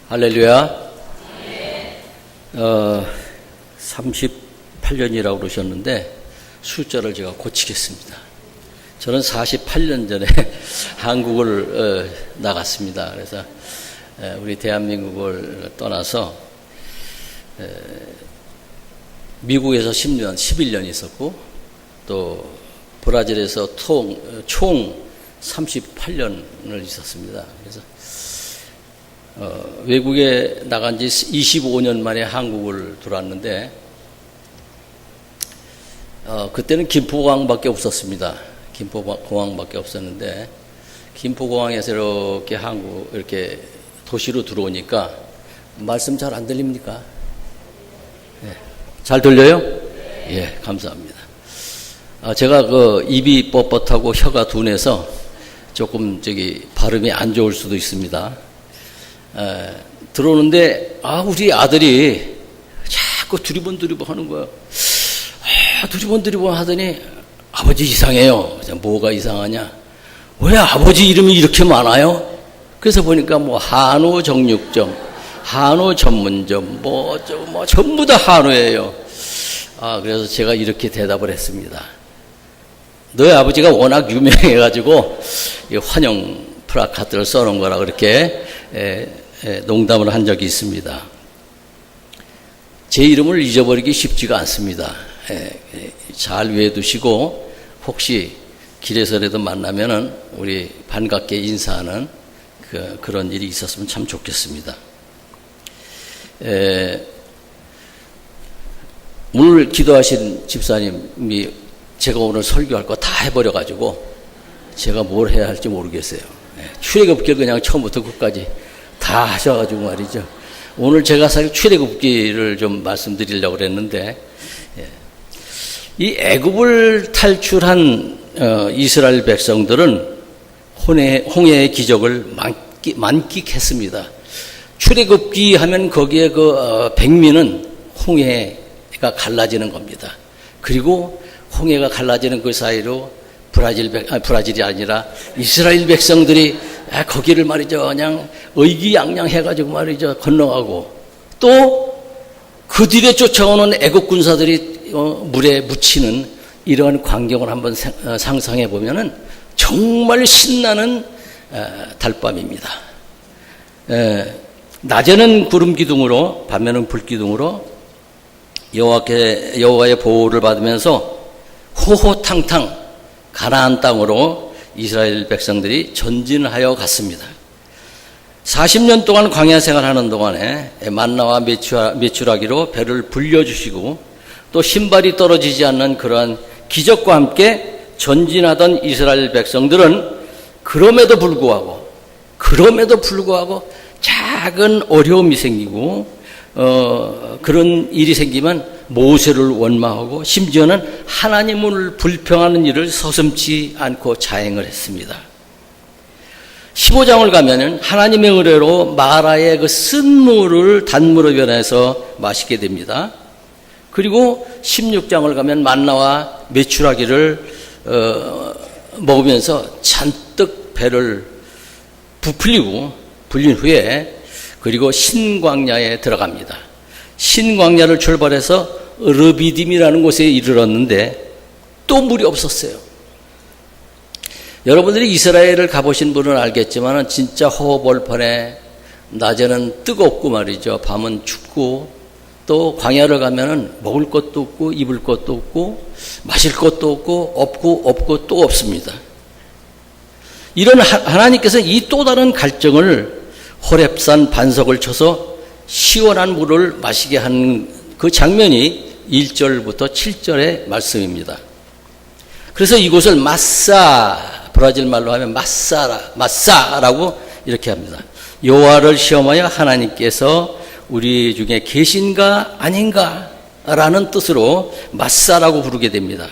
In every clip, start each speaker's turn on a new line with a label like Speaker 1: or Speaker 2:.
Speaker 1: 할렐루야. 38년이라고 그러셨는데 숫자를 제가 고치겠습니다. 저는 48년 전에 한국을 나갔습니다. 그래서 우리 대한민국을 떠나서 미국에서 10년, 11년 있었고 또 브라질에서 총 38년을 있었습니다. 그래서 외국에 나간 지 25년 만에 한국을 들어왔는데 그때는 김포공항밖에 없었습니다. 김포공항밖에 없었는데 김포공항에서 이렇게 도시로 들어오니까 말씀 잘 안 들립니까? 네. 잘 들려요? 예, 감사합니다. 제가 입이 뻣뻣하고 혀가 둔해서 조금 발음이 안 좋을 수도 있습니다. 들어오는데 우리 아들이 자꾸 두리번 하는 거야. 두리번 하더니 아버지 이상해요. 뭐가 이상하냐? 왜 아버지 이름이 이렇게 많아요? 그래서 보니까 한우 정육점, 한우 전문점, 전부 다 한우예요. 그래서 제가 이렇게 대답을 했습니다. 너희 아버지가 워낙 유명해가지고 환영 플라카드를 써놓은 거라 그렇게 농담을 한 적이 있습니다. 제 이름을 잊어버리기 쉽지가 않습니다. 잘 외워두시고 혹시 길에서라도 만나면은 우리 반갑게 인사하는 그런 일이 있었으면 참 좋겠습니다. 오늘 기도하신 집사님이 제가 오늘 설교할 거 다 해버려가지고 제가 뭘 해야 할지 모르겠어요. 출애굽기를 그냥 처음부터 끝까지 다 하셔가지고 말이죠. 오늘 제가 사실 출애굽기를 좀 말씀드리려고 그랬는데 이 애굽을 탈출한 이스라엘 백성들은 홍해의 기적을 만끽했습니다. 출애굽기 하면 거기에 백미는 홍해가 갈라지는 겁니다. 그리고 홍해가 갈라지는 그 사이로 브라질이 아니라 이스라엘 백성들이 거기를 말이죠. 그냥 의기양양 해가지고 말이죠. 건너가고 또 그 뒤에 쫓아오는 애국 군사들이 물에 묻히는 이러한 광경을 한번 상상해 보면은 정말 신나는 달밤입니다. 낮에는 구름 기둥으로 밤에는 불 기둥으로 여호와의 보호를 받으면서 호호탕탕 가나안 땅으로 이스라엘 백성들이 전진하여 갔습니다. 40년 동안 광야 생활하는 동안에 만나와 메추라기로 배를 불려주시고 또 신발이 떨어지지 않는 그러한 기적과 함께 전진하던 이스라엘 백성들은 그럼에도 불구하고 작은 어려움이 생기고 그런 일이 생기면 모세를 원망하고 심지어는 하나님을 불평하는 일을 서슴지 않고 자행을 했습니다. 15장을 가면은 하나님의 은혜로 마라의 그 쓴물을 단물로 변해서 마시게 됩니다. 그리고 16장을 가면 만나와 메추라기를 먹으면서 잔뜩 배를 불린 후에 그리고 신광야에 들어갑니다. 신광야를 출발해서 르비딤이라는 곳에 이르렀는데 또 물이 없었어요. 여러분들이 이스라엘을 가보신 분은 알겠지만 진짜 허벌판에 낮에는 뜨겁고 말이죠. 밤은 춥고 또 광야를 가면은 먹을 것도 없고 입을 것도 없고 마실 것도 없고 또 없습니다. 이런 하나님께서 이 또 다른 갈증을 호렙산 반석을 쳐서 시원한 물을 마시게 한 그 장면이 1절부터 7절의 말씀입니다. 그래서 이곳을 브라질 말로 하면 마사라고 이렇게 합니다. 여호와를 시험하여 하나님께서 우리 중에 계신가 아닌가 라는 뜻으로 마사라고 부르게 됩니다.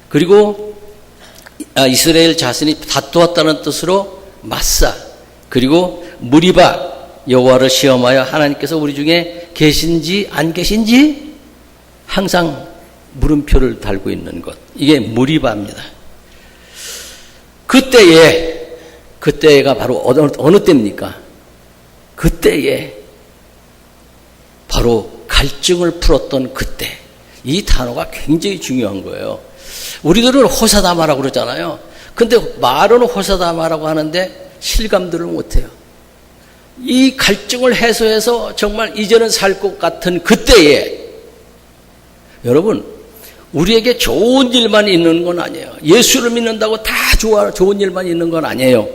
Speaker 1: 그리고 이스라엘 자신이 다투었다는 뜻으로 마사, 그리고 무리바, 여호와를 시험하여 하나님께서 우리 중에 계신지 안 계신지 항상 물음표를 달고 있는 것, 이게 무리바입니다. 그때가 바로 어느 때입니까? 그때에 바로 갈증을 풀었던 그때, 이 단어가 굉장히 중요한 거예요. 우리들은 호사다마라고 그러잖아요. 근데 말은 호사다마라고 하는데 실감들을 못해요. 이 갈증을 해소해서 정말 이제는 살 것 같은 그때에, 여러분, 우리에게 좋은 일만 있는 건 아니에요. 예수를 믿는다고 다 좋은 일만 있는 건 아니에요.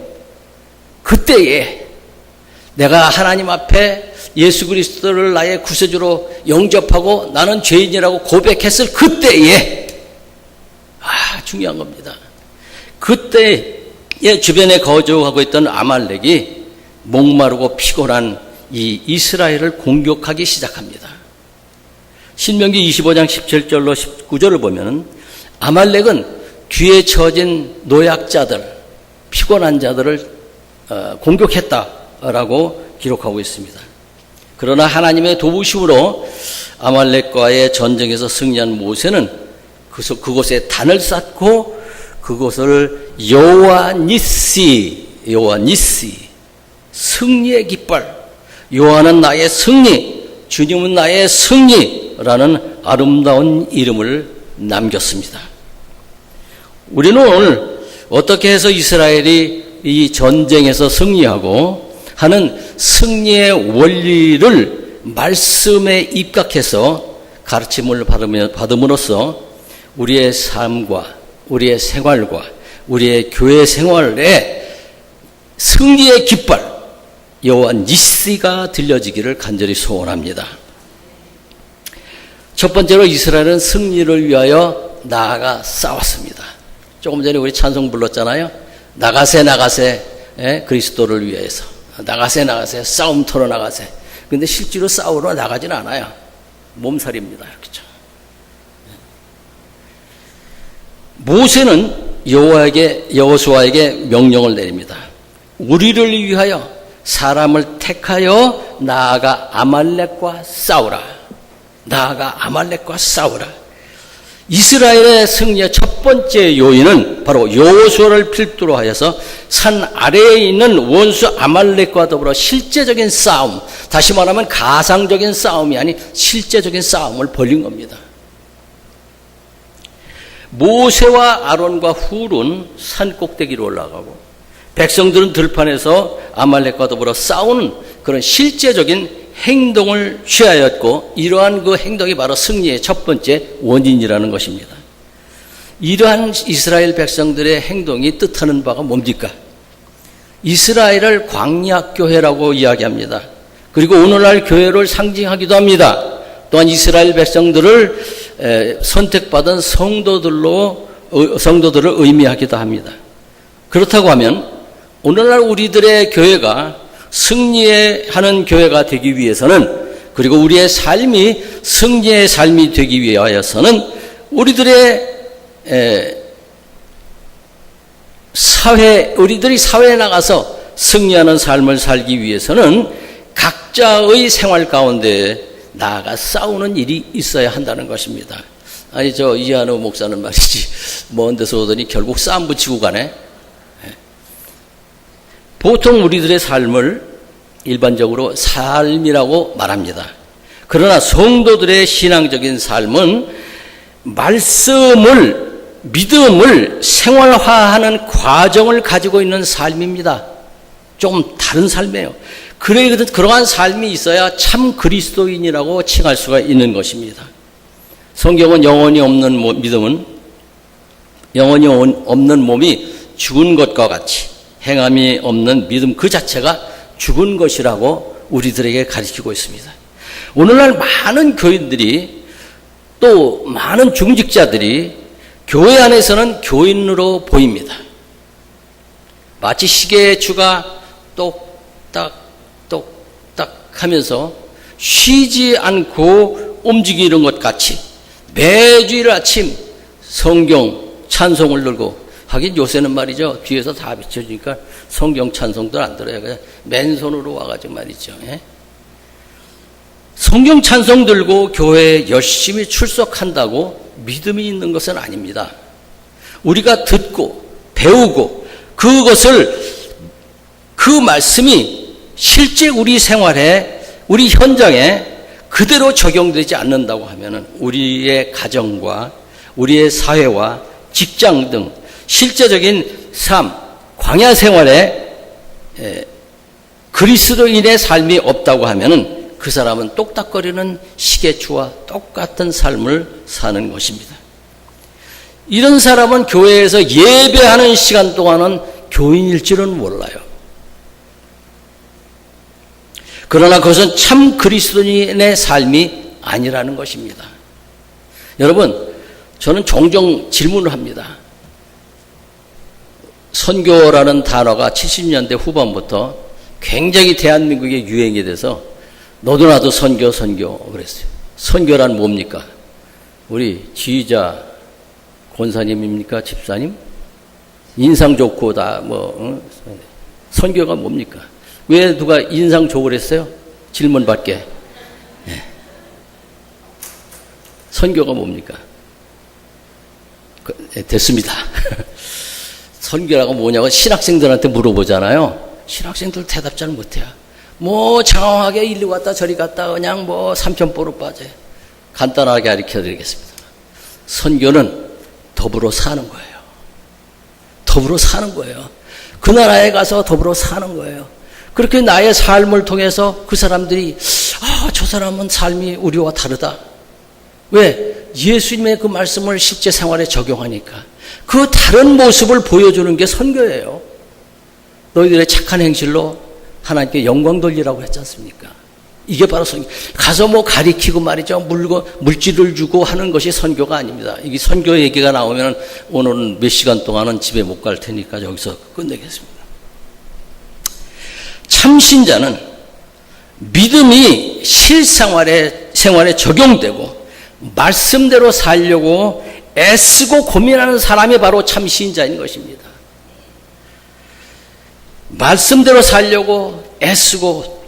Speaker 1: 그때에 내가 하나님 앞에 예수 그리스도를 나의 구세주로 영접하고 나는 죄인이라고 고백했을 그때에, 중요한 겁니다. 그때에 주변에 거주하고 있던 아말렉이 목마르고 피곤한 이 이스라엘을 공격하기 시작합니다. 신명기 25장 17절로 19절을 보면 아말렉은 뒤에 처진 노약자들, 피곤한 자들을 공격했다라고 기록하고 있습니다. 그러나 하나님의 도우심으로 아말렉과의 전쟁에서 승리한 모세는 그곳에 단을 쌓고 그곳을 여호와 니시, 승리의 깃발, 여호와는 나의 승리, 주님은 나의 승리라는 아름다운 이름을 남겼습니다. 우리는 오늘 어떻게 해서 이스라엘이 이 전쟁에서 승리하고 하는 승리의 원리를 말씀에 입각해서 가르침을 받음으로써 우리의 삶과 우리의 생활과 우리의 교회 생활에 승리의 깃발 여호와 니시가 들려지기를 간절히 소원합니다. 첫 번째로 이스라엘은 승리를 위하여 나아가 싸웠습니다. 조금 전에 우리 찬송 불렀잖아요. 나가세 그리스도를 위해서 나가세 싸움터로 나가세. 근데 실제로 싸우러 나가지는 않아요. 몸살입니다. 그렇죠? 모세는 여호수아에게 명령을 내립니다. 우리를 위하여 사람을 택하여 나아가 아말렉과 싸우라. 이스라엘의 승리의 첫 번째 요인은 바로 여호수아를 필두로 하여서 산 아래에 있는 원수 아말렉과 더불어 실제적인 싸움, 다시 말하면 가상적인 싸움이 아닌 실제적인 싸움을 벌인 겁니다. 모세와 아론과 훌은 산 꼭대기로 올라가고 백성들은 들판에서 아말렉과 더불어 싸우는 그런 실제적인 행동을 취하였고, 이러한 그 행동이 바로 승리의 첫 번째 원인이라는 것입니다. 이러한 이스라엘 백성들의 행동이 뜻하는 바가 뭡니까? 이스라엘을 광야교회라고 이야기합니다. 그리고 오늘날 교회를 상징하기도 합니다. 또한 이스라엘 백성들을 선택받은 성도들을 의미하기도 합니다. 그렇다고 하면 오늘날 우리들의 교회가 승리하는 교회가 되기 위해서는, 그리고 우리의 삶이 승리의 삶이 되기 위하여서는 우리들의 우리들이 사회에 나가서 승리하는 삶을 살기 위해서는 각자의 생활 가운데 나아가 싸우는 일이 있어야 한다는 것입니다. 아니, 이한우 목사는 말이지, 먼 데서 오더니 결국 싸움 붙이고 가네. 보통 우리들의 삶을 일반적으로 삶이라고 말합니다. 그러나 성도들의 신앙적인 삶은 믿음을 생활화하는 과정을 가지고 있는 삶입니다. 좀 다른 삶이에요. 그러한 삶이 있어야 참 그리스도인이라고 칭할 수가 있는 것입니다. 성경은 영혼이 없는 몸이 죽은 것과 같이 행함이 없는 믿음 그 자체가 죽은 것이라고 우리들에게 가르치고 있습니다. 오늘날 많은 교인들이, 또 많은 중직자들이 교회 안에서는 교인으로 보입니다. 마치 시계의 추가 똑딱 하면서 쉬지 않고 움직이는 것 같이 매주일 아침 성경 찬송을 들고, 하긴 요새는 말이죠, 뒤에서 다 비춰주니까 성경 찬송도 안 들어요. 그냥 맨손으로 와가지고 말이죠. 성경 찬송 들고 교회에 열심히 출석한다고 믿음이 있는 것은 아닙니다. 우리가 듣고 배우고 그 말씀이 실제 우리 생활에, 우리 현장에 그대로 적용되지 않는다고 하면은 우리의 가정과 우리의 사회와 직장 등 실제적인 삶, 광야 생활에 그리스도인의 삶이 없다고 하면은 그 사람은 똑딱거리는 시계추와 똑같은 삶을 사는 것입니다. 이런 사람은 교회에서 예배하는 시간 동안은 교인일 줄은 몰라요. 그러나 그것은 참 그리스도인의 삶이 아니라는 것입니다. 여러분, 저는 종종 질문을 합니다. 선교라는 단어가 70년대 후반부터 굉장히 대한민국에 유행이 돼서 너도 나도 선교 그랬어요. 선교란 뭡니까? 우리 지휘자 권사님입니까? 집사님? 인상 좋고 선교가 뭡니까? 왜 누가 인상 좋고 그랬어요? 질문 받게. 네. 선교가 뭡니까? 됐습니다. 선교라고 뭐냐고 신학생들한테 물어보잖아요. 신학생들 대답 잘 못해요. 장황하게 이리 갔다 저리 갔다 그냥 삼천포로 빠져요. 간단하게 가르쳐 드리겠습니다. 선교는 더불어 사는 거예요. 더불어 사는 거예요. 그 나라에 가서 더불어 사는 거예요. 그렇게 나의 삶을 통해서 그 사람들이 저 사람은 삶이 우리와 다르다. 왜? 예수님의 그 말씀을 실제 생활에 적용하니까 그 다른 모습을 보여주는 게 선교예요. 너희들의 착한 행실로 하나님께 영광 돌리라고 했지 않습니까? 이게 바로 선교. 가서 가리키고 말이죠. 물질을 주고 하는 것이 선교가 아닙니다. 이게 선교 얘기가 나오면 오늘은 몇 시간 동안은 집에 못 갈 테니까 여기서 끝내겠습니다. 참신자는 믿음이 실생활에 적용되고 말씀대로 살려고 애쓰고 고민하는 사람이 바로 참신자인 것입니다. 말씀대로 살려고 애쓰고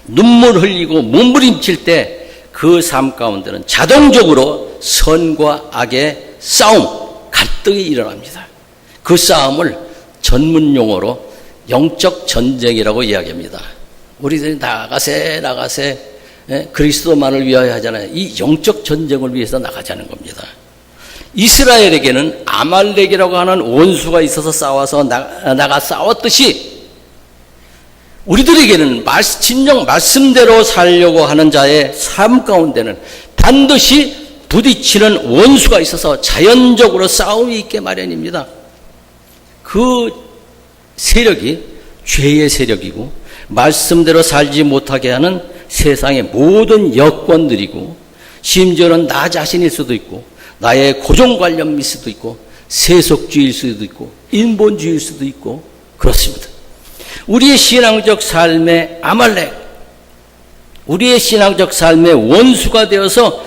Speaker 1: 눈물 흘리고 몸부림칠 때 그 삶 가운데는 자동적으로 선과 악의 싸움, 갈등이 일어납니다. 그 싸움을 전문 용어로 영적 전쟁이라고 이야기합니다. 우리들이 나가세 그리스도만을 위하여 하잖아요. 이 영적 전쟁을 위해서 나가자는 겁니다. 이스라엘에게는 아말렉이라고 하는 원수가 있어서 싸워서 나가 싸웠듯이 우리들에게는 진정 말씀대로 살려고 하는 자의 삶 가운데는 반드시 부딪히는 원수가 있어서 자연적으로 싸움이 있게 마련입니다. 그 세력이 죄의 세력이고 말씀대로 살지 못하게 하는 세상의 모든 여건들이고 심지어는 나 자신일 수도 있고 나의 고정관념일 수도 있고 세속주의일 수도 있고 인본주의일 수도 있고 그렇습니다. 우리의 신앙적 삶의 아말렉, 우리의 신앙적 삶의 원수가 되어서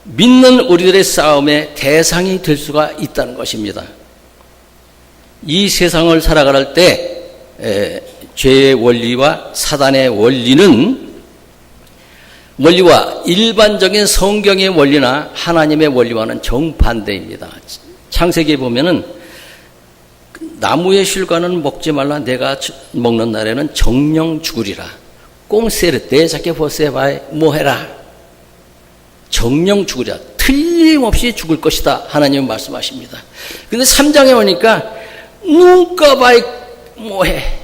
Speaker 1: 믿는 우리들의 싸움의 대상이 될 수가 있다는 것입니다. 이 세상을 살아갈 때 죄의 원리와 사단의 원리와 일반적인 성경의 원리나 하나님의 원리와는 정반대입니다. 창세기에 보면은 나무의 실과는 먹지 말라. 내가 먹는 날에는 정령 죽으리라. 꽁세르 떼자게 보세바에 뭐해라. 정령 죽으리라. 틀림없이 죽을 것이다. 하나님은 말씀하십니다. 근데 3장에 오니까 눈까봐에 뭐해.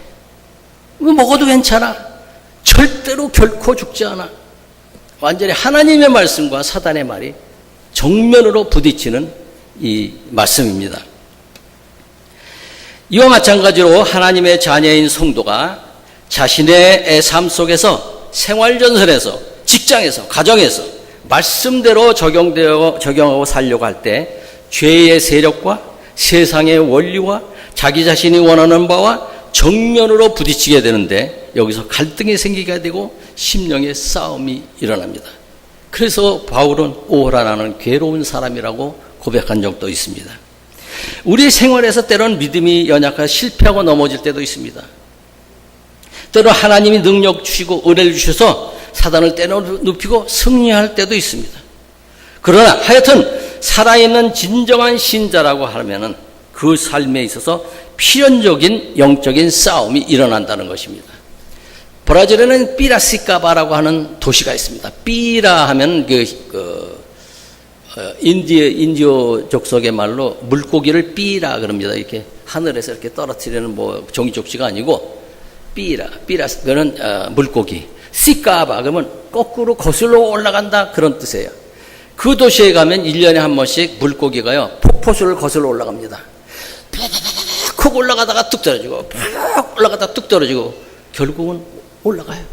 Speaker 1: 먹어도 괜찮아. 절대로 결코 죽지 않아. 완전히 하나님의 말씀과 사단의 말이 정면으로 부딪히는 이 말씀입니다. 이와 마찬가지로 하나님의 자녀인 성도가 자신의 삶 속에서 생활전선에서 직장에서 가정에서 말씀대로 적용하고 살려고 할 때 죄의 세력과 세상의 원리와 자기 자신이 원하는 바와 정면으로 부딪히게 되는데 여기서 갈등이 생기게 되고 심령의 싸움이 일어납니다. 그래서 바울은 오호라 나는 괴로운 사람이라고 고백한 적도 있습니다. 우리 생활에서 때로는 믿음이 연약하여 실패하고 넘어질 때도 있습니다. 때로 하나님이 능력 주시고 은혜를 주셔서 사단을 떼어눕히고 승리할 때도 있습니다. 그러나 하여튼 살아있는 진정한 신자라고 하면은 그 삶에 있어서 필연적인 영적인 싸움이 일어난다는 것입니다. 브라질에는 피라시카바라고 하는 도시가 있습니다. 피라 하면 인디오 족속의 말로 물고기를 삐라 그럽니다. 이렇게 하늘에서 이렇게 떨어뜨리는 뭐 종이족지가 아니고 삐라 그는 물고기. 시카바 그러면 거꾸로 거슬러 올라간다 그런 뜻이에요. 그 도시에 가면 1년에 한 번씩 물고기가요 폭포수를 거슬러 올라갑니다. 푹 올라가다가 뚝 떨어지고 푹 올라가다가 뚝 떨어지고 결국은 올라가요.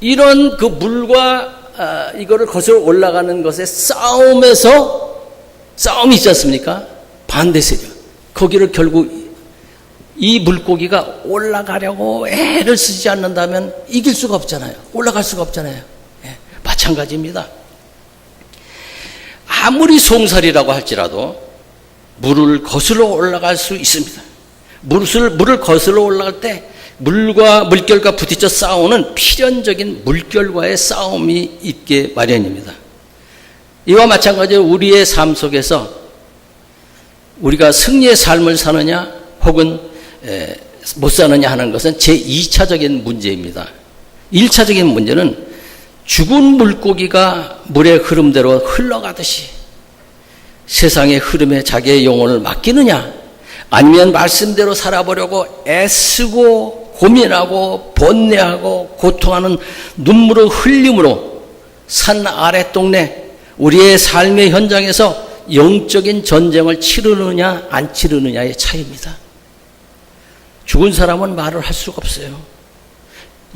Speaker 1: 이런 그 물과 이거를 거슬러 올라가는 것의 싸움이 있지 않습니까? 반대세죠. 거기를 결국 이 물고기가 올라가려고 애를 쓰지 않는다면 이길 수가 없잖아요. 올라갈 수가 없잖아요. 예, 마찬가지입니다. 아무리 송사리라고 할지라도 물을 거슬러 올라갈 수 있습니다. 물을 거슬러 올라갈 때 물결과 부딪혀 싸우는 필연적인 물결과의 싸움이 있게 마련입니다. 이와 마찬가지로 우리의 삶 속에서 우리가 승리의 삶을 사느냐 혹은 못 사느냐 하는 것은 제2차적인 문제입니다. 1차적인 문제는 죽은 물고기가 물의 흐름대로 흘러가듯이 세상의 흐름에 자기의 영혼을 맡기느냐 아니면 말씀대로 살아보려고 애쓰고 고민하고 번뇌하고 고통하는 눈물을 흘림으로 산 아랫동네 우리의 삶의 현장에서 영적인 전쟁을 치르느냐 안 치르느냐의 차이입니다. 죽은 사람은 말을 할 수가 없어요.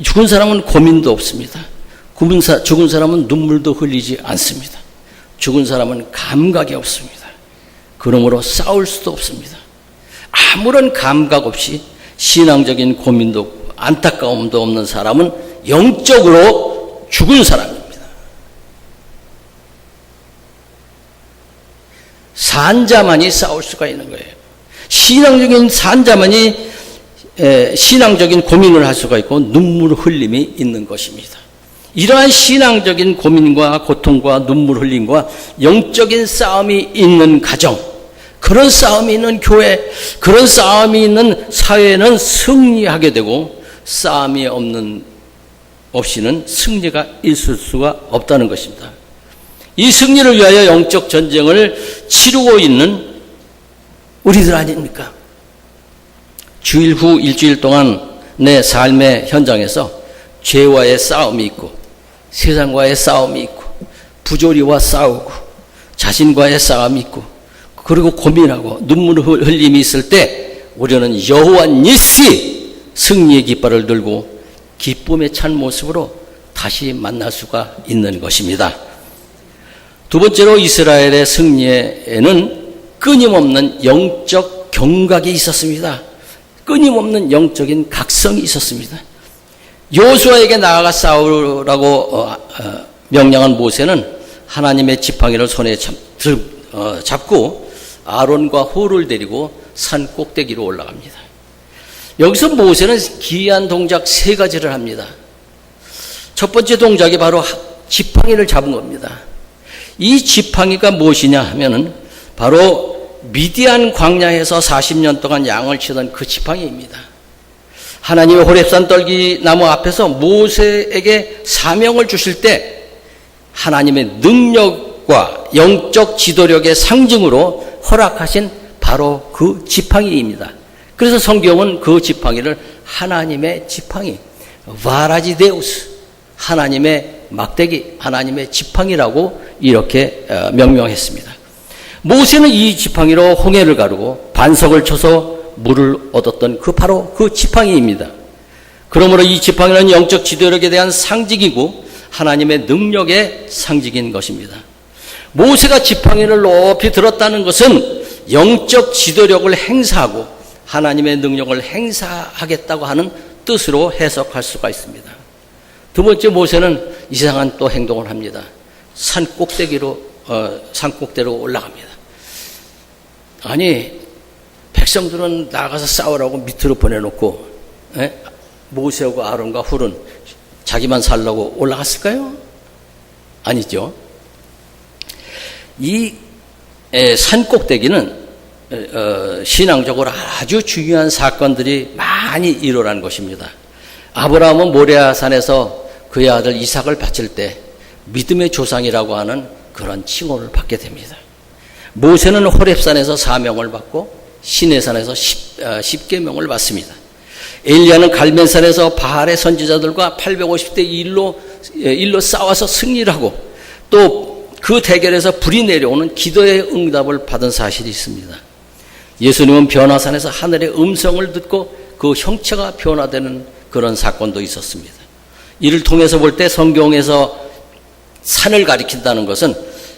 Speaker 1: 죽은 사람은 고민도 없습니다. 죽은 사람은 눈물도 흘리지 않습니다. 죽은 사람은 감각이 없습니다. 그러므로 싸울 수도 없습니다. 아무런 감각 없이 신앙적인 고민도 없고 안타까움도 없는 사람은 영적으로 죽은 사람입니다. 산자만이 싸울 수가 있는 거예요. 신앙적인 산자만이 신앙적인 고민을 할 수가 있고 눈물 흘림이 있는 것입니다. 이러한 신앙적인 고민과 고통과 눈물 흘림과 영적인 싸움이 있는 가정, 그런 싸움이 있는 교회, 그런 싸움이 있는 사회는 승리하게 되고 싸움이 없이는 승리가 있을 수가 없다는 것입니다. 이 승리를 위하여 영적 전쟁을 치르고 있는 우리들 아닙니까? 주일 후 일주일 동안 내 삶의 현장에서 죄와의 싸움이 있고 세상과의 싸움이 있고 부조리와 싸우고 자신과의 싸움이 있고 그리고 고민하고 눈물 흘림이 있을 때 우리는 여호와 니시 승리의 깃발을 들고 기쁨에 찬 모습으로 다시 만날 수가 있는 것입니다. 두 번째로 이스라엘의 승리에는 끊임없는 영적 경각이 있었습니다. 끊임없는 영적인 각성이 있었습니다. 여호수아에게 나아가 싸우라고 명령한 모세는 하나님의 지팡이를 손에 잡고 아론과 홀을 데리고 산 꼭대기로 올라갑니다. 여기서 모세는 기이한 동작 3가지를 합니다. 첫 번째 동작이 바로 지팡이를 잡은 겁니다. 이 지팡이가 무엇이냐 하면은 바로 미디안 광야에서 40년 동안 양을 치던 그 지팡이입니다. 하나님의 호렙산 떨기 나무 앞에서 모세에게 사명을 주실 때 하나님의 능력과 영적 지도력의 상징으로 허락하신 바로 그 지팡이입니다. 그래서 성경은 그 지팡이를 하나님의 지팡이, 바라지데우스, 하나님의 막대기, 하나님의 지팡이라고 이렇게 명명했습니다. 모세는 이 지팡이로 홍해를 가르고 반석을 쳐서 물을 얻었던 바로 그 지팡이입니다. 그러므로 이 지팡이는 영적 지도력에 대한 상징이고 하나님의 능력의 상징인 것입니다. 모세가 지팡이를 높이 들었다는 것은 영적 지도력을 행사하고 하나님의 능력을 행사하겠다고 하는 뜻으로 해석할 수가 있습니다. 두 번째, 모세는 이상한 또 행동을 합니다. 산 꼭대기로 올라갑니다. 아니, 백성들은 나가서 싸우라고 밑으로 보내놓고 모세하고 아론과 훌은 자기만 살라고 올라갔을까요? 아니죠. 이 산 꼭대기는 신앙적으로 아주 중요한 사건들이 많이 일어난 것입니다. 아브라함은 모레아산에서 그의 아들 이삭을 바칠 때 믿음의 조상이라고 하는 그런 칭호를 받게 됩니다. 모세는 호렙산에서 사명을 받고 시내산에서 십계명을 받습니다. 엘리야는 갈멜산에서 바알의 선지자들과 850대 1로 싸워서 승리를 하고 또 그 대결에서 불이 내려오는 기도의 응답을 받은 사실이 있습니다. 예수님은 변화산에서 하늘의 음성을 듣고 그 형체가 변화되는 그런 사건도 있었습니다. 이를 통해서 볼 때 성경에서 산을 가리킨다는 것은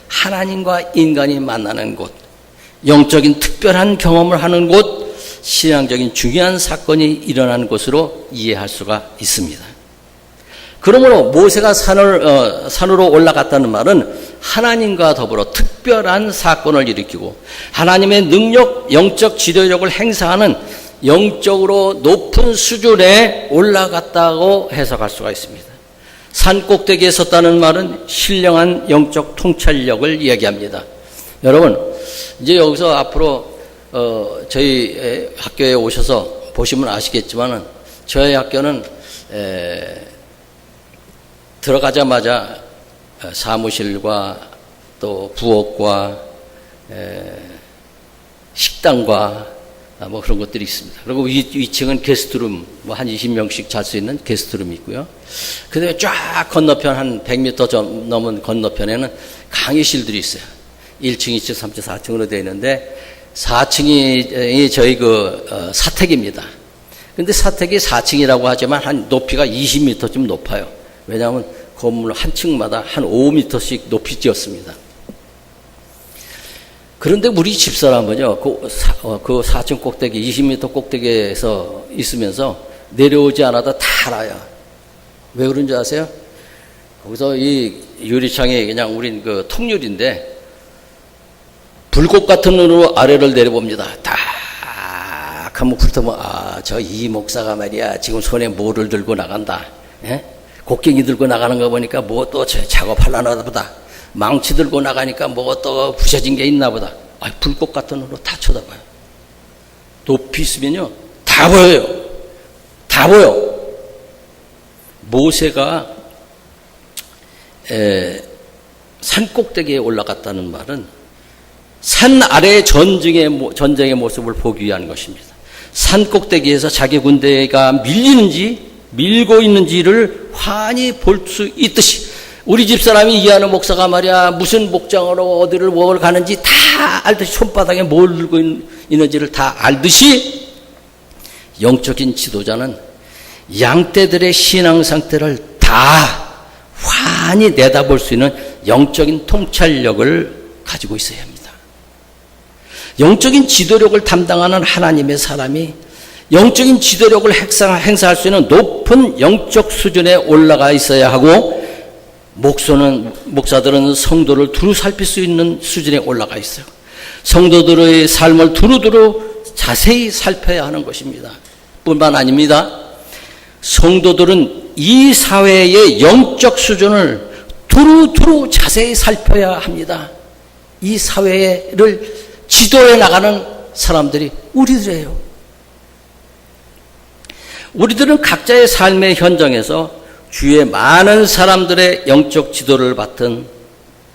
Speaker 1: 하나님과 인간이 만나는 곳, 영적인 특별한 경험을 하는 곳, 신앙적인 중요한 사건이 일어난 곳으로 이해할 수가 있습니다. 그러므로 모세가 산으로 올라갔다는 말은 하나님과 더불어 특별한 사건을 일으키고 하나님의 능력, 영적 지도력을 행사하는 영적으로 높은 수준에 올라갔다고 해석할 수가 있습니다. 산 꼭대기에 섰다는 말은 신령한 영적 통찰력을 이야기합니다. 여러분, 이제 여기서 앞으로 저희 학교에 오셔서 보시면 아시겠지만은 저희 학교는 들어가자마자 사무실과 또 부엌과 식당과 뭐 그런 것들이 있습니다. 그리고 위층은 게스트룸, 뭐 한 20명씩 잘 수 있는 게스트룸이 있고요. 그 다음에 쫙 건너편 한 100m 넘은 건너편에는 강의실들이 있어요. 1층, 2층, 3층, 4층으로 되어 있는데 4층이 저희 사택입니다. 근데 사택이 4층이라고 하지만 한 높이가 20m쯤 높아요. 왜냐하면 건물 한 층마다 한 5m씩 높이 지었습니다. 그런데 우리 집사람은요, 그 4층 꼭대기, 20m 꼭대기에서 있으면서 내려오지 않아도 다 알아요. 왜 그런지 아세요? 거기서 이 유리창이 그냥 우린 그 통유리인데, 불꽃 같은 눈으로 아래를 내려봅니다. 딱 하면 훑어보면, 저 이 목사가 말이야, 지금 손에 뭐를 들고 나간다. 예? 곡괭이 들고 나가는 거 보니까 뭐 또 작업하려나 보다. 망치 들고 나가니까 뭐 또 부셔진 게 있나 보다. 불꽃 같은 눈으로 다 쳐다봐요. 높이 있으면요, 다 보여요. 다 보여. 모세가 산 꼭대기에 올라갔다는 말은 산 아래의 전쟁의 모습을 보기 위한 것입니다. 산 꼭대기에서 자기 군대가 밀고 있는지를 환히 볼 수 있듯이, 우리 집사람이 이해하는 목사가 말이야, 무슨 목장으로 어디를 뭘 가는지 다 알듯이, 손바닥에 뭘 들고 있는지를 다 알듯이, 영적인 지도자는 양떼들의 신앙 상태를 다 환히 내다볼 수 있는 영적인 통찰력을 가지고 있어야 합니다. 영적인 지도력을 담당하는 하나님의 사람이 영적인 지도력을 행사할 수 있는 높은 영적 수준에 올라가 있어야 하고, 목사들은 성도를 두루 살필 수 있는 수준에 올라가 있어요. 성도들의 삶을 두루두루 자세히 살펴야 하는 것입니다. 뿐만 아닙니다. 성도들은 이 사회의 영적 수준을 두루두루 자세히 살펴야 합니다. 이 사회를 지도해 나가는 사람들이 우리들이에요. 우리들은 각자의 삶의 현장에서 주위의 많은 사람들의 영적 지도를 맡은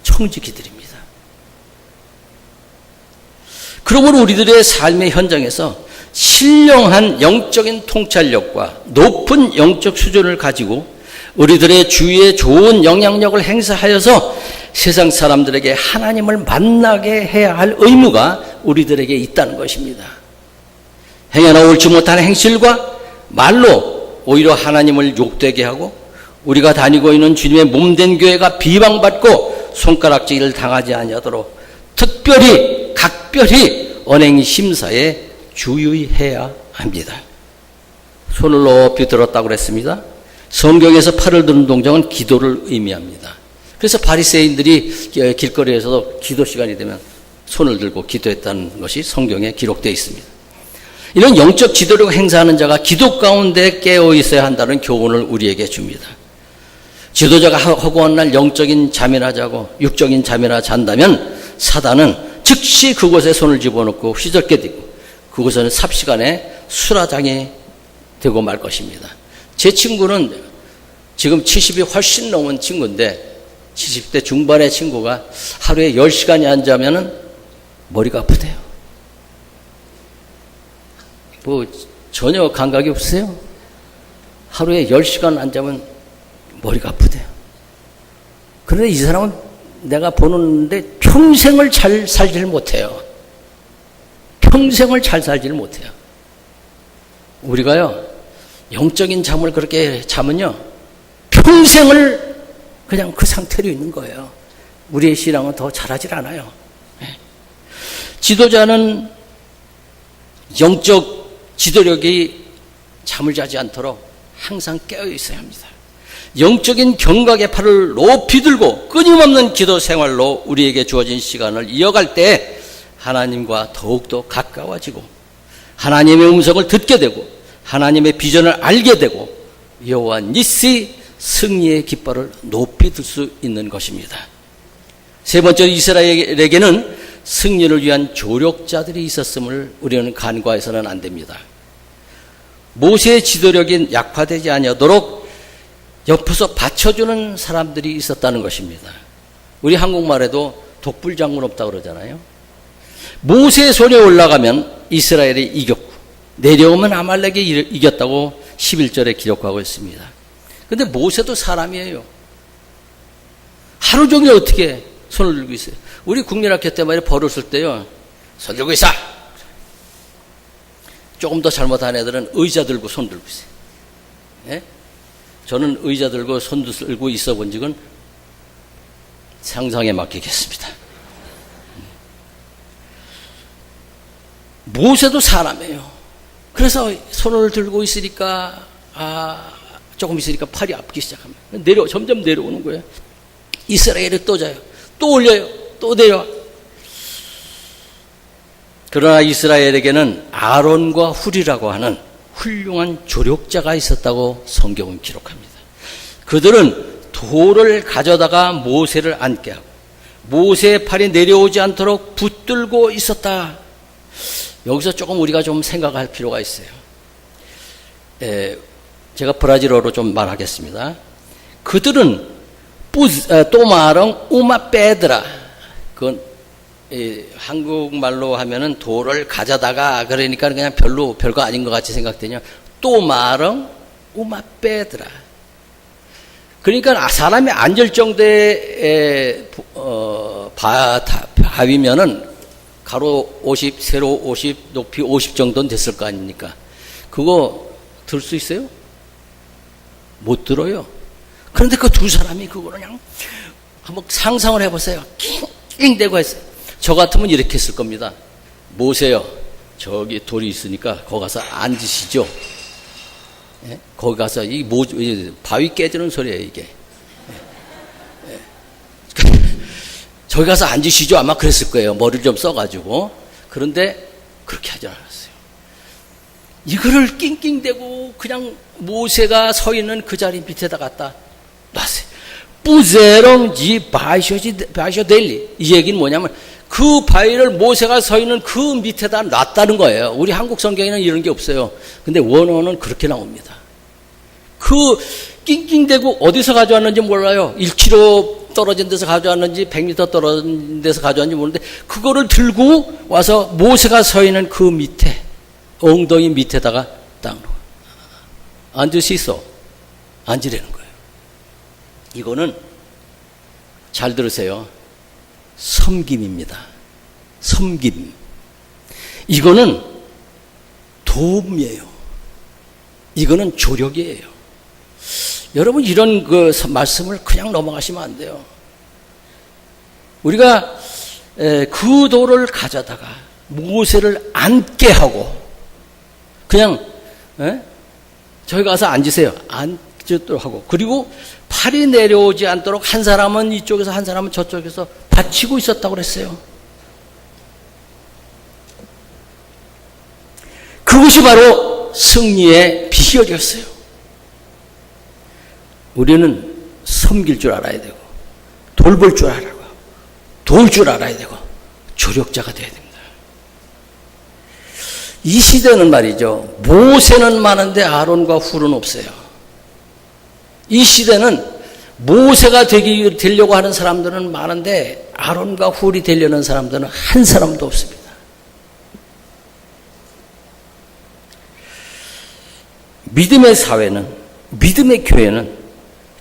Speaker 1: 청지기들입니다. 그러므로 우리들의 삶의 현장에서 신령한 영적인 통찰력과 높은 영적 수준을 가지고 우리들의 주위에 좋은 영향력을 행사하여서 세상 사람들에게 하나님을 만나게 해야 할 의무가 우리들에게 있다는 것입니다. 행여나 옳지 못한 행실과 말로 오히려 하나님을 욕되게 하고 우리가 다니고 있는 주님의 몸된 교회가 비방받고 손가락질을 당하지 아니하도록 각별히 언행 심사에 주의해야 합니다. 손을 높이 들었다고 그랬습니다. 성경에서 팔을 드는 동작은 기도를 의미합니다. 그래서 바리새인들이 길거리에서도 기도 시간이 되면 손을 들고 기도했다는 것이 성경에 기록되어 있습니다. 이런 영적 지도력을 행사하는 자가 기도 가운데 깨어 있어야 한다는 교훈을 우리에게 줍니다. 지도자가 허구한 날 영적인 잠이나 자고 육적인 잠이나 잔다면 사단은 즉시 그곳에 손을 집어넣고 휘젓게 되고 그곳은 삽시간에 수라장이 되고 말 것입니다. 제 친구는 지금 70이 훨씬 넘은 친구인데 70대 중반의 친구가 하루에 10시간이 안 자면은 머리가 아프대요. 뭐 전혀 감각이 없으세요? 하루에 10시간 안 자면 머리가 아프대요. 그런데 이 사람은 내가 보는데 평생을 잘 살지를 못해요. 평생을 잘 살지를 못해요. 우리가요, 영적인 잠을 그렇게 자면요, 평생을 그냥 그 상태로 있는 거예요. 우리의 신앙은 더 잘하질 않아요. 지도자는 영적 지도력이 잠을 자지 않도록 항상 깨어 있어야 합니다. 영적인 경각의 팔을 높이 들고 끊임없는 기도 생활로 우리에게 주어진 시간을 이어갈 때 하나님과 더욱더 가까워지고 하나님의 음성을 듣게 되고 하나님의 비전을 알게 되고 여호와 니시 승리의 깃발을 높이 들 수 있는 것입니다. 세 번째, 이스라엘에게는 승리를 위한 조력자들이 있었음을 우리는 간과해서는 안 됩니다. 모세의 지도력이 약화되지 아니하도록 옆에서 받쳐주는 사람들이 있었다는 것입니다. 우리 한국말에도 독불장군 없다고 그러잖아요. 모세의 손에 올라가면 이스라엘이 이겼고 내려오면 아말렉이 이겼다고 11절에 기록하고 있습니다. 그런데 모세도 사람이에요. 하루 종일 어떻게 손을 들고 있어요? 우리 국민학교 때 말이야, 버릇을 때요, 손 들고 있어. 조금 더 잘못한 애들은 의자 들고 손 들고 있어요. 예? 저는 의자 들고 손 들고 있어 본 적은 상상에 맡기겠습니다. 모세도 사람이에요. 그래서 손을 들고 있으니까 조금 있으니까 팔이 아프기 시작합니다. 점점 내려오는 거예요. 이스라엘이 또 자요. 또 올려요. 또 내려와. 그러나 이스라엘에게는 아론과 훌이라고 하는 훌륭한 조력자가 있었다고 성경은 기록합니다. 그들은 돌을 가져다가 모세를 앉게 하고 모세의 팔이 내려오지 않도록 붙들고 있었다. 여기서 조금 우리가 좀 생각할 필요가 있어요. 제가 브라질어로 좀 말하겠습니다. 그들은 또마랑 우마 빼드라. 그건 한국말로 하면은 돌을 가져다가 그러니까 그냥 별거 아닌 것 같이 생각되냐. 또마랑 우마 빼드라. 그러니까 사람이 앉을 정도의 바위면은 가로 50, 세로 50, 높이 50 정도는 됐을 거 아닙니까? 그거 들 수 있어요? 못 들어요. 그런데 그 두 사람이 그거를 그냥 한번 상상을 해보세요. 낑낑대고 했어요. 저 같으면 이렇게 했을 겁니다. 모세요, 저기 돌이 있으니까 거기 가서 앉으시죠. 예? 거기 가서 바위 깨지는 소리예요, 이게. 예. 저기 가서 앉으시죠. 아마 그랬을 거예요. 머리를 좀 써가지고. 그런데 그렇게 하지 않았어요. 이거를 낑낑대고 그냥 모세가 서 있는 그 자리 밑에다 갖다 놨어요. 뿌제렁지 바이쇼델리. 이 얘기는 뭐냐면 그 바위를 모세가 서 있는 그 밑에다 놨다는 거예요. 우리 한국 성경에는 이런 게 없어요. 근데 원어는 그렇게 나옵니다. 그 낑낑대고 어디서 가져왔는지 몰라요. 1km 떨어진 데서 가져왔는지 100m 떨어진 데서 가져왔는지 모르는데 그거를 들고 와서 모세가 서 있는 그 밑에 엉덩이 밑에다가 딱 놓고 앉을 수 있어. 앉으라는 거예요. 이거는 잘 들으세요. 섬김입니다. 섬김. 이거는 도움이에요. 이거는 조력이에요. 여러분 이런 그 말씀을 그냥 넘어가시면 안 돼요. 우리가 그 돌을 가져다가 모세를 앉게 하고 그냥 저기 가서 앉으세요. 앉도록 하고 그리고 팔이 내려오지 않도록 한 사람은 이쪽에서 한 사람은 저쪽에서 받치고 있었다고 그랬어요. 그것이 바로 승리의 비결이었어요. 우리는 섬길 줄 알아야 되고 돌볼 줄 알아야 되고 도울 줄 알아야 되고 조력자가 되어야 됩니다. 이 시대는 말이죠. 모세는 많은데 아론과 훌은 없어요. 이 시대는 모세가 되려고 하는 사람들은 많은데 아론과 훌이 되려는 사람들은 한 사람도 없습니다. 믿음의 사회는, 믿음의 교회는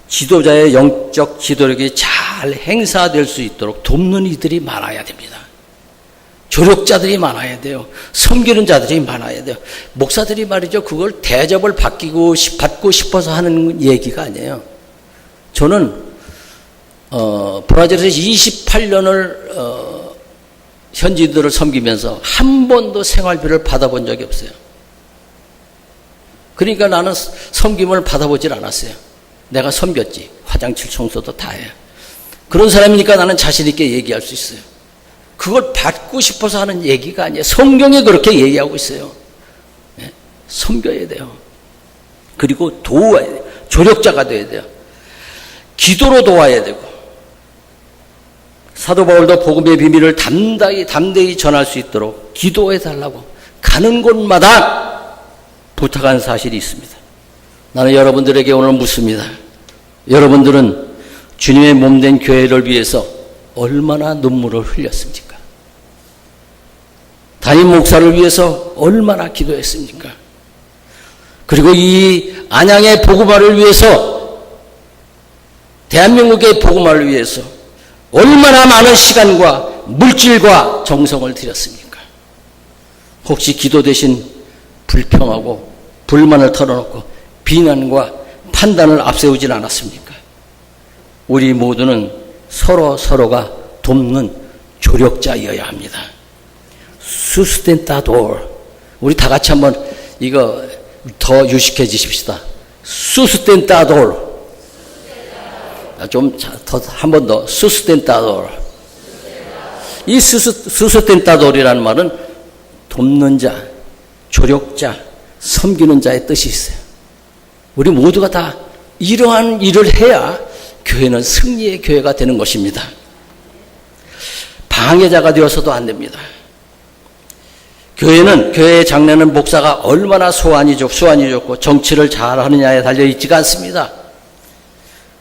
Speaker 1: 지도자의 영적 지도력이 잘 행사될 수 있도록 돕는 이들이 많아야 됩니다. 조력자들이 많아야 돼요. 섬기는 자들이 많아야 돼요. 목사들이 말이죠, 그걸 대접을 받고 싶어서 하는 얘기가 아니에요. 저는 브라질에서 28년을 현지인들을 섬기면서 한 번도 생활비를 받아본 적이 없어요. 그러니까 나는 섬김을 받아보질 않았어요. 내가 섬겼지. 화장실 청소도 다 해요. 그런 사람이니까 나는 자신 있게 얘기할 수 있어요. 그걸 받고 싶어서 하는 얘기가 아니에요. 성경에 그렇게 얘기하고 있어요. 네? 섬겨야 돼요. 그리고 도와야 돼요. 조력자가 돼야 돼요. 기도로 도와야 되고, 사도 바울도 복음의 비밀을 담대히 전할 수 있도록 기도해 달라고 가는 곳마다 부탁한 사실이 있습니다. 나는 여러분들에게 오늘 묻습니다. 여러분들은 주님의 몸된 교회를 위해서 얼마나 눈물을 흘렸습니까? 담임 목사를 위해서 얼마나 기도했습니까? 그리고 이 안양의 복음화를 위해서, 대한민국의 복음화를 위해서 얼마나 많은 시간과 물질과 정성을 들였습니까? 혹시 기도 대신 불평하고 불만을 털어놓고 비난과 판단을 앞세우진 않았습니까? 우리 모두는 서로가 돕는 조력자여야 합니다. 수스텐타돌. 우리 다 같이 한번 이거 더 유식해지십시다. 수스텐타돌. 좀 더 한 번 더. 수스텐타돌. 이 수스텐타돌이라는 말은 돕는 자, 조력자, 섬기는 자의 뜻이 있어요. 우리 모두가 다 이러한 일을 해야 교회는 승리의 교회가 되는 것입니다. 방해자가 되어서도 안 됩니다. 교회의 장래는 목사가 얼마나 수완이 좋고 정치를 잘하느냐에 달려있지가 않습니다.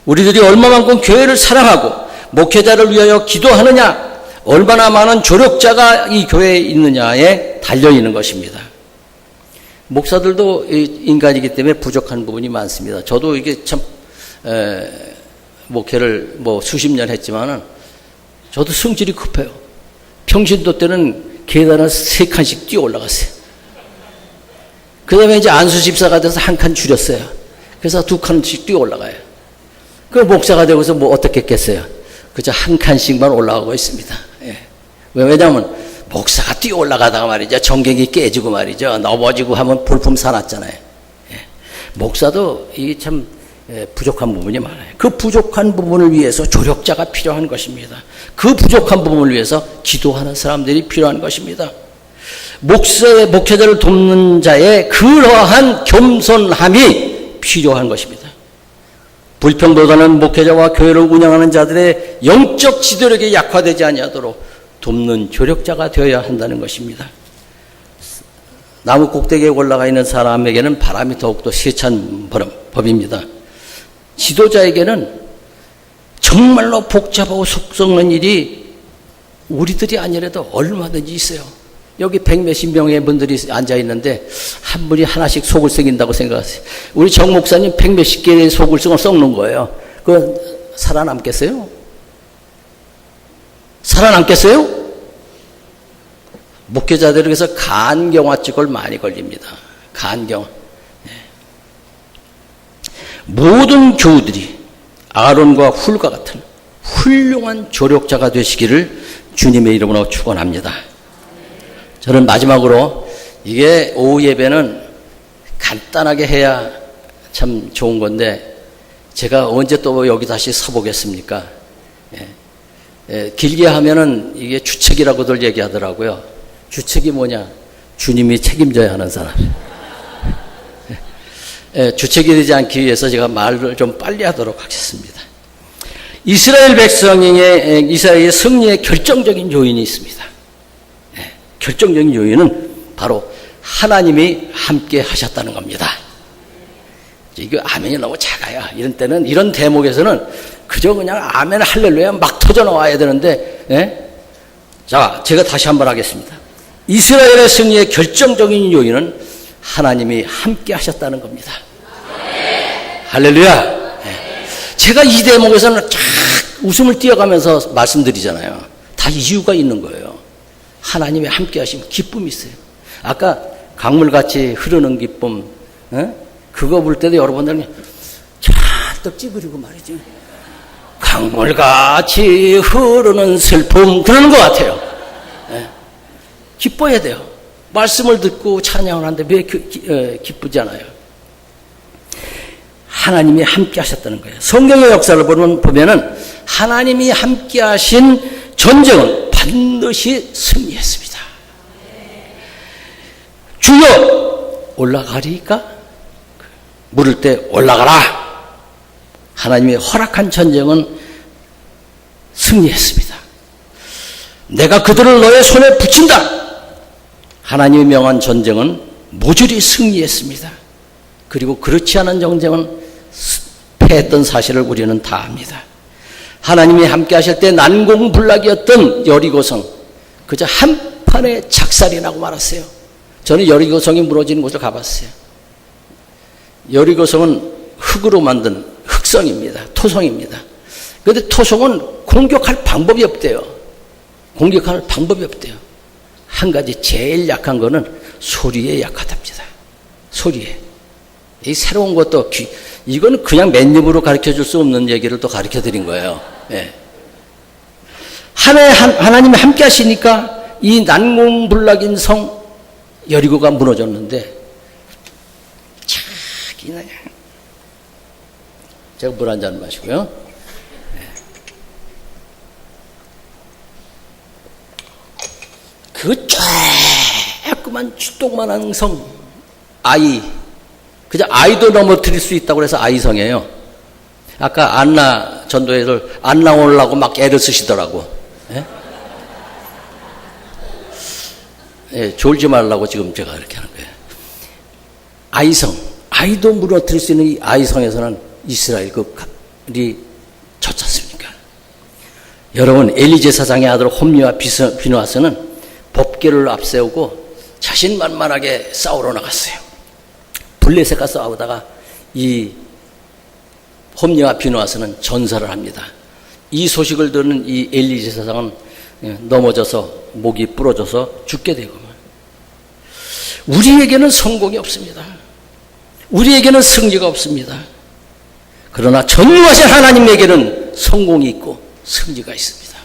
Speaker 1: 우리들이 얼마만큼 교회를 사랑하고 목회자를 위하여 기도하느냐, 얼마나 많은 조력자가 이 교회에 있느냐에 달려있는 것입니다. 목사들도 인간이기 때문에 부족한 부분이 많습니다. 저도 이게 참 목회를 수십 년 했지만은 저도 성질이 급해요. 평신도 때는 계단을 3칸씩 뛰어 올라갔어요. 그 다음에 이제 안수집사가 돼서 한 칸 줄였어요. 그래서 2칸씩 뛰어 올라가요. 그 목사가 되고서 어떻게 했겠어요? 그저 한 칸씩만 올라가고 있습니다. 예. 왜냐하면 목사가 뛰어 올라가다가 말이죠, 정경이 깨지고 말이죠, 넘어지고 하면 볼품 사놨잖아요. 예. 목사도 이게 참 부족한 부분이 많아요. 그 부족한 부분을 위해서 조력자가 필요한 것입니다. 그 부족한 부분을 위해서 기도하는 사람들이 필요한 것입니다. 목회자를 돕는 자의 그러한 겸손함이 필요한 것입니다. 불평보다는 목회자와 교회를 운영하는 자들의 영적 지도력이 약화되지 아니하도록 돕는 조력자가 되어야 한다는 것입니다. 나무 꼭대기에 올라가 있는 사람에게는 바람이 더욱더 세찬 법입니다. 지도자에게는 정말로 복잡하고 속 썩는 일이 우리들이 아니라도 얼마든지 있어요. 여기 100몇십 명의 분들이 앉아 있는데 한 분이 하나씩 속을 썩인다고 생각하세요. 우리 정 목사님 100몇십 개의 속을 썩는 거예요. 그건 살아남겠어요? 살아남겠어요? 목회자들에게서 간경화증을 많이 걸립니다. 간경화. 모든 교우들이 아론과 훌과 같은 훌륭한 조력자가 되시기를 주님의 이름으로 축원합니다. 저는 마지막으로 이게 오후 예배는 간단하게 해야 참 좋은 건데 제가 언제 또 여기 다시 서보겠습니까? 길게 하면은 이게 주책이라고들 얘기하더라고요. 주책이 뭐냐? 주님이 책임져야 하는 사람. 주책이 되지 않기 위해서 제가 말을 좀 빨리 하도록 하겠습니다. 이스라엘의 승리의 결정적인 요인이 있습니다. 결정적인 요인은 바로 하나님이 함께 하셨다는 겁니다. 이거 아멘이 너무 작아요. 이런 때는, 이런 대목에서는 그저 그냥 아멘 할렐루야 막 터져 나와야 되는데, 예? 자, 제가 다시 한번 하겠습니다. 이스라엘의 승리의 결정적인 요인은 하나님이 함께 하셨다는 겁니다. 할렐루야. 예. 제가 이 대목에서는 쫙 웃음을 띄어가면서 말씀드리잖아요. 다 이유가 있는 거예요. 하나님이 함께 하시면 기쁨이 있어요. 아까 강물같이 흐르는 기쁨, 예? 그거 볼 때도 여러분들은 잔뜩 찌그리고 말이지. 강물같이 흐르는 슬픔, 그러는 것 같아요. 예. 기뻐야 돼요. 말씀을 듣고 찬양을 하는데 왜 기쁘잖아요. 하나님이 함께 하셨다는 거예요. 성경의 역사를 보면은 하나님이 함께 하신 전쟁은 반드시 승리했습니다. 주여 올라가리까? 물을 때 올라가라. 하나님이 허락한 전쟁은 승리했습니다. 내가 그들을 너의 손에 붙인다. 하나님이 명한 전쟁은 모조리 승리했습니다. 그리고 그렇지 않은 전쟁은 패했던 사실을 우리는 다 압니다. 하나님이 함께 하실 때 난공불락이었던 여리고성, 그저 한판에 작살이 나고 말았어요. 저는 여리고성이 무너지는 곳을 가봤어요. 여리고성은 흙으로 만든 흙성입니다. 토성입니다. 그런데 토성은 공격할 방법이 없대요. 공격할 방법이 없대요. 한 가지 제일 약한 거는 소리에 약하답니다. 소리에. 이 새로운 것도 이건 그냥 맨입으로 가르쳐 줄 수 없는 얘기를 또 가르쳐 드린 거예요. 예. 하나님이 함께 하시니까 이 난공불락인 성 여리고가 무너졌는데, 자기는 제가 물 한 잔 마시고요. 그 조그만 쥐똥만한 성 아이, 그저 아이도 넘어뜨릴 수 있다고 해서 아이성이에요. 아까 안나 전도회를 안 나오려고 막 애를 쓰시더라고. 예? 예, 졸지 말라고 지금 제가 이렇게 하는 거예요. 아이성, 아이도 무너뜨릴 수 있는 이 아이성에서는 이스라엘이 졌지 않습니까? 여러분, 엘리 제사장의 아들 홈리와 비누아스는 법궤를 앞세우고 자신만만하게 싸우러 나갔어요. 블레셋과 싸우다가 이 홈리와 비누아스는 전사를 합니다. 이 소식을 듣는 이 엘리 제사장은 넘어져서 목이 부러져서 죽게 되고, 우리에게는 성공이 없습니다. 우리에게는 승리가 없습니다. 그러나 전능하신 하나님에게는 성공이 있고 승리가 있습니다.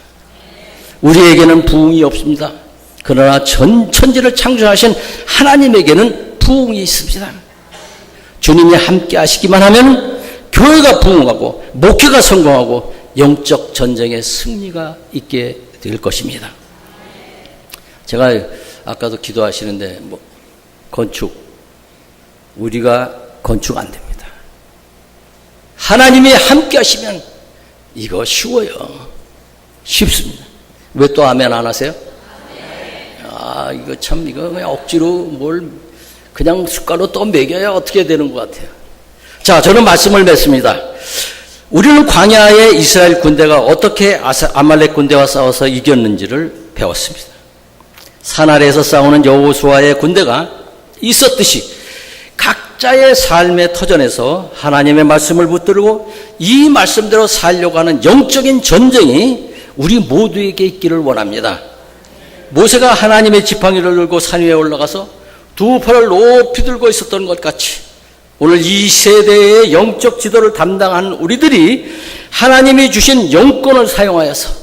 Speaker 1: 우리에게는 부흥이 없습니다. 그러나 천지를 창조하신 하나님에게는 부흥이 있습니다. 주님이 함께 하시기만 하면 교회가 부흥하고 목회가 성공하고 영적 전쟁의 승리가 있게 될 것입니다. 제가 아까도 기도하시는데 건축, 우리가 건축 안 됩니다. 하나님이 함께 하시면 이거 쉬워요. 쉽습니다. 왜 또 아멘 안 하세요? 아, 이거 참, 이거 그냥 억지로 뭘 그냥 숟가락으로 또 먹여야 어떻게 되는 것 같아요. 자, 저는 말씀을 맺습니다. 우리는 광야의 이스라엘 군대가 어떻게 아말렉 군대와 싸워서 이겼는지를 배웠습니다. 산 아래에서 싸우는 여호수아의 군대가 있었듯이 각자의 삶의 터전에서 하나님의 말씀을 붙들고 이 말씀대로 살려고 하는 영적인 전쟁이 우리 모두에게 있기를 원합니다. 모세가 하나님의 지팡이를 들고 산 위에 올라가서 두 팔을 높이 들고 있었던 것 같이 오늘 이 세대의 영적 지도를 담당한 우리들이 하나님이 주신 영권을 사용하여서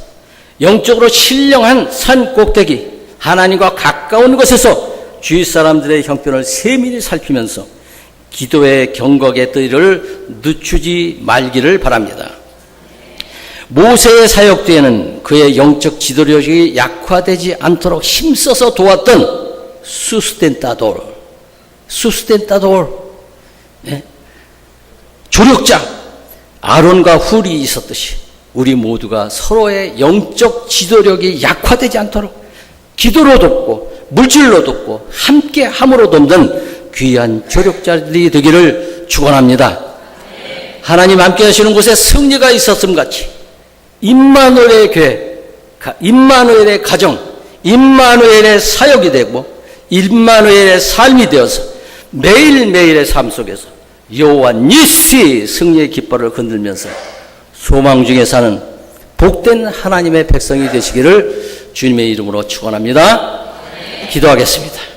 Speaker 1: 영적으로 신령한 산 꼭대기 하나님과 가까운 곳에서 주위 사람들의 형편을 세밀히 살피면서 기도의 경각의 뜰을 늦추지 말기를 바랍니다. 모세의 사역 때에는 그의 영적 지도력이 약화되지 않도록 힘써서 도왔던 수스텐타돌, 예? 조력자 아론과 훌이 있었듯이 우리 모두가 서로의 영적 지도력이 약화되지 않도록 기도로 돕고 물질로 돕고 함께 함으로 돕는 귀한 조력자들이 되기를 축원합니다. 하나님 함께 하시는 곳에 승리가 있었음 같이 임마누엘의 교회, 임마누엘의 가정, 임마누엘의 사역이 되고 임마누엘의 삶이 되어서 매일매일의 삶 속에서 여호와 니시 승리의 깃발을 흔들면서 소망 중에 사는 복된 하나님의 백성이 되시기를 주님의 이름으로 축원합니다. 기도하겠습니다.